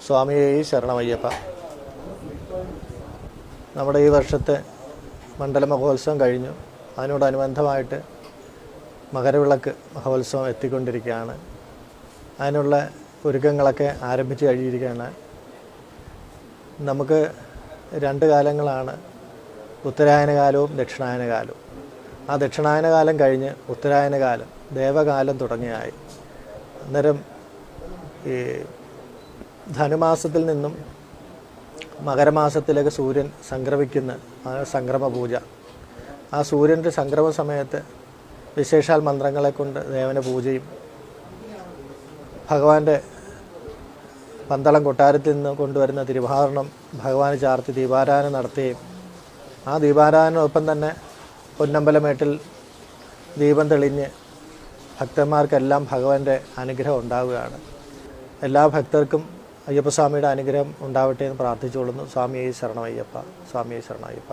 സ്വാമിയെ ശരണമയ്യപ്പ. നമ്മുടെ ഈ വർഷത്തെ മണ്ഡല മഹോത്സവം കഴിഞ്ഞു. അതിനോടനുബന്ധമായിട്ട് മകരവിളക്ക് മഹോത്സവം എത്തിക്കൊണ്ടിരിക്കുകയാണ്. അതിനുള്ള ഒരുക്കങ്ങളൊക്കെ ആരംഭിച്ച് കഴിഞ്ഞിരിക്കുകയാണ്. നമുക്ക് രണ്ട് കാലങ്ങളാണ്, ഉത്തരായന കാലവും ദക്ഷിണായന കാലവും. ആ ദക്ഷിണായന കാലം കഴിഞ്ഞ് ഉത്തരായന കാലം, ദേവകാലം തുടങ്ങിയായി. അന്നേരം ഈ ധനുമാസത്തിൽ നിന്നും മകരമാസത്തിലേക്ക് സൂര്യൻ സംക്രമിക്കുന്ന സംക്രമ പൂജ. ആ സൂര്യൻ്റെ സംക്രമ സമയത്ത് വിശേഷാൽ മന്ത്രങ്ങളെ കൊണ്ട് ദേവന പൂജയും ഭഗവാന്റെ പന്തളം കൊട്ടാരത്തിൽ നിന്ന് കൊണ്ടുവരുന്ന തിരുവാഭരണം ഭഗവാന് ചാർത്തി ദീപാരാധന നടത്തുകയും ആ ദീപാരാധനയോടൊപ്പം തന്നെ പൊന്നമ്പലമേട്ടിൽ ദീപം തെളിഞ്ഞ് ഭക്തന്മാർക്കെല്ലാം ഭഗവാന്റെ അനുഗ്രഹം ഉണ്ടാവുകയാണ്. എല്ലാ ഭക്തർക്കും അയ്യപ്പസ്വാമിയുടെ അനുഗ്രഹം ഉണ്ടാവട്ടെ എന്ന് പ്രാർത്ഥിച്ചുകൊള്ളുന്നു. സ്വാമിയെ ശരണമയ്യപ്പ. സ്വാമിയെ ശരണമയ്യപ്പ.